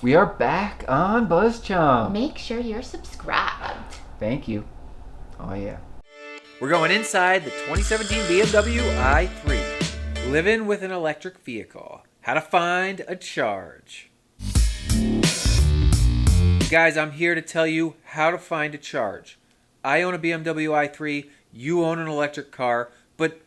We are back on BuzzChomp. Make sure you're subscribed. Thank you. Oh, yeah. We're going inside the 2017 BMW i3. Living with an electric vehicle. How to find a charge. Guys, I'm here to tell you how to find a charge. I own a BMW i3. You own an electric car. But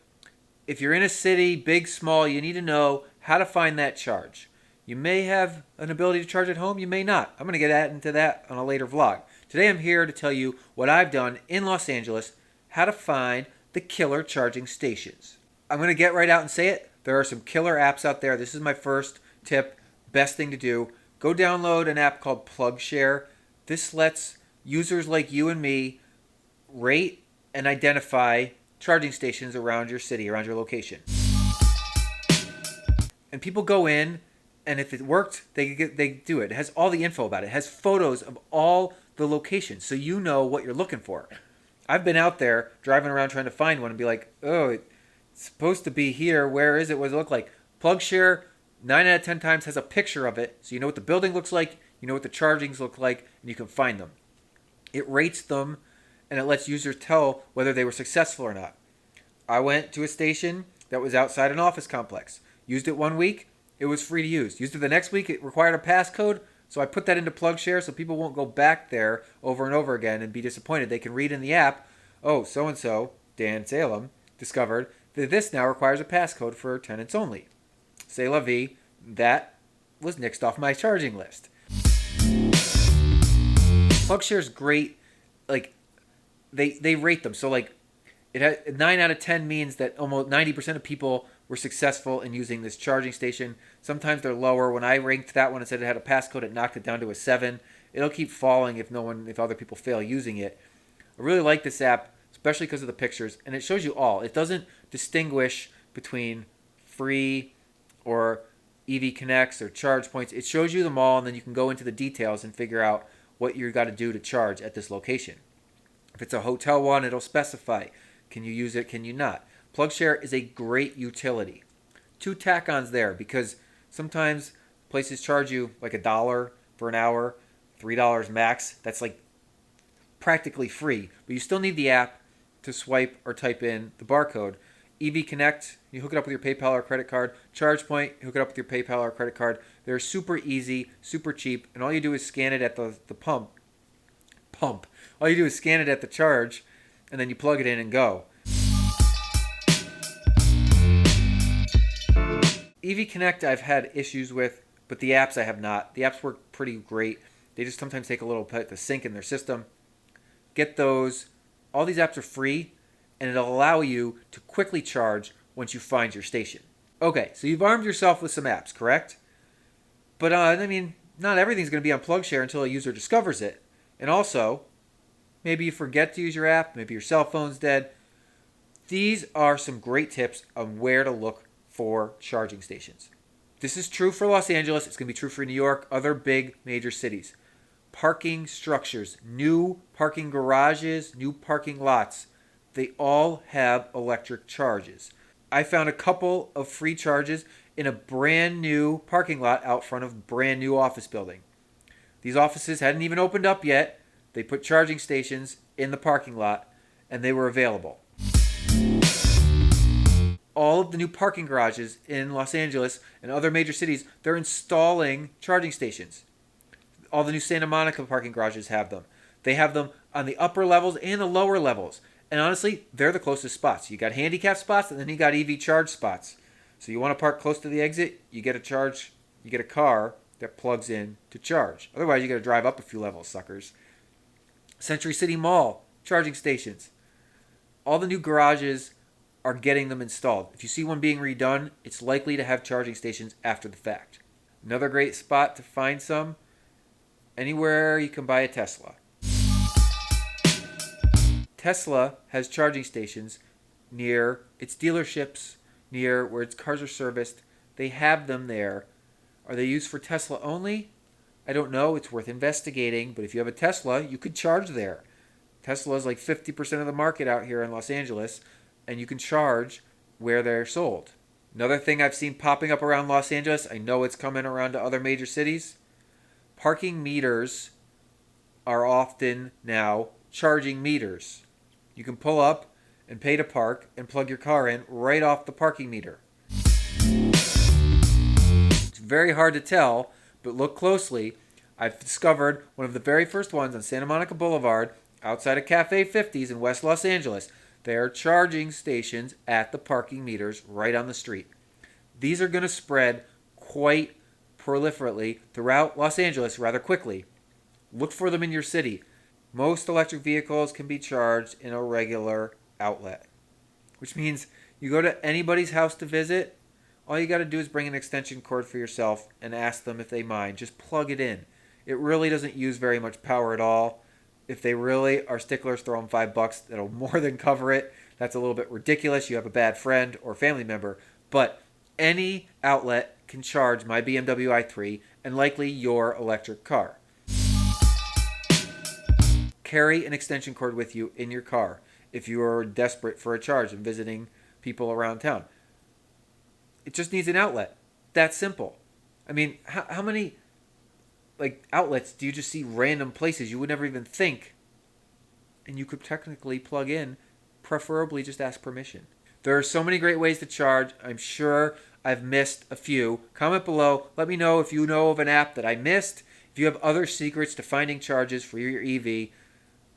if you're in a city, big, small, you need to know how to find that charge. You may have an ability to charge at home. You may not. I'm going to get into that on a later vlog. Today I'm here to tell you what I've done in Los Angeles, how to find the killer charging stations. I'm going to get right out and say it. There are some killer apps out there. This is my first tip. Best thing to do. Go download an app called Plugshare. This lets users like you and me rate and identify charging stations around your city, around your location. And people go in, and if it worked, they do it. It has all the info about it. It has photos of all the locations, so you know what you're looking for. I've been out there driving around trying to find one and be like, oh, it's supposed to be here. Where is it? What does it look like? Plugshare, 9 out of 10 times has a picture of it, so you know what the building looks like, you know what the chargings look like, and you can find them. It rates them, and it lets users tell whether they were successful or not. I went to a station that was outside an office complex. Used it 1 week, it was free to use. Used it the next week, it required a passcode, so I put that into Plugshare so people won't go back there over and over again and be disappointed. They can read in the app, oh, so-and-so, Dan Salem, discovered that this now requires a passcode for tenants only. C'est la vie, that was nixed off my charging list. Plugshare is great. Like, they rate them. So, like, it has 9 out of 10 means that almost 90% of people were successful in using this charging station. Sometimes they're lower. When I ranked that one and said it had a passcode, it knocked it down to a 7. It'll keep falling if other people fail using it. I really like this app, especially because of the pictures, and it shows you all. It doesn't distinguish between free or EV Connects or charge points. It shows you them all, and then you can go into the details and figure out what you got to do to charge at this location. If it's a hotel one, it'll specify. Can you use it? Can you not? Plugshare is a great utility. 2 tack-ons there, because sometimes places charge you like $1 for an hour, $3 max. That's like practically free, but you still need the app to swipe or type in the barcode. EV Connect, you hook it up with your PayPal or credit card. ChargePoint, you hook it up with your PayPal or credit card. They're super easy, super cheap, and all you do is scan it at the pump. All you do is scan it at the charge, and then you plug it in and go. EV Connect I've had issues with, but the apps I have not. The apps work pretty great. They just sometimes take a little bit to sync in their system. Get those. All these apps are free, and it'll allow you to quickly charge once you find your station. Okay, so you've armed yourself with some apps, correct? But, not everything's going to be on Plugshare until a user discovers it. And also, maybe you forget to use your app, maybe your cell phone's dead. These are some great tips on where to look for charging stations. This is true for Los Angeles. It's going to be true for New York, other big major cities. Parking structures, new parking garages, new parking lots, they all have electric charges. I found a couple of free charges in a brand new parking lot out front of a brand new office building. These offices hadn't even opened up yet. They put charging stations in the parking lot, and they were available. All of the new parking garages in Los Angeles and other major cities, they're installing charging stations. All the new Santa Monica parking garages have them. They have them on the upper levels and the lower levels. And honestly, they're the closest spots. You got handicap spots, and then you got EV charge spots. So you want to park close to the exit, you get a car that plugs in to charge. Otherwise, you got to drive up a few levels, suckers. Century City Mall, charging stations. All the new garages are getting them installed. If you see one being redone, it's likely to have charging stations after the fact. Another great spot to find some, anywhere you can buy a Tesla. Tesla has charging stations near its dealerships, near where its cars are serviced. They have them there. Are they used for Tesla only? I don't know. It's worth investigating. But if you have a Tesla, you could charge there. Tesla is like 50% of the market out here in Los Angeles, and you can charge where they're sold. Another thing I've seen popping up around Los Angeles, I know it's coming around to other major cities, parking meters are often now charging meters. You can pull up and pay to park and plug your car in right off the parking meter. It's very hard to tell, but look closely. I've discovered one of the very first ones on Santa Monica Boulevard outside of Cafe 50s in West Los Angeles. They are charging stations at the parking meters right on the street. These are going to spread quite proliferately throughout Los Angeles rather quickly. Look for them in your city. Most electric vehicles can be charged in a regular outlet, which means you go to anybody's house to visit, all you got to do is bring an extension cord for yourself and ask them if they mind. Just plug it in. It really doesn't use very much power at all. If they really are sticklers, throw them $5. That'll more than cover it. That's a little bit ridiculous. You have a bad friend or family member. But any outlet can charge my BMW i3 and likely your electric car. Carry an extension cord with you in your car if you are desperate for a charge and visiting people around town. It just needs an outlet. That's simple. I mean, how many outlets do you just see random places you would never even think? And you could technically plug in, preferably just ask permission. There are so many great ways to charge. I'm sure I've missed a few. Comment below. Let me know if you know of an app that I missed. If you have other secrets to finding charges for your EV.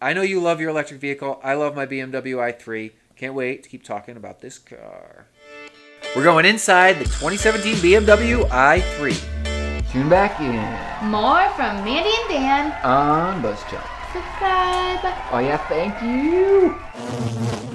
I know you love your electric vehicle. I love my BMW i3. Can't wait to keep talking about this car. We're going inside the 2017 BMW i3. Tune back in More from Mandy and Dan. on BuzzChomp. Subscribe. Oh yeah, thank you.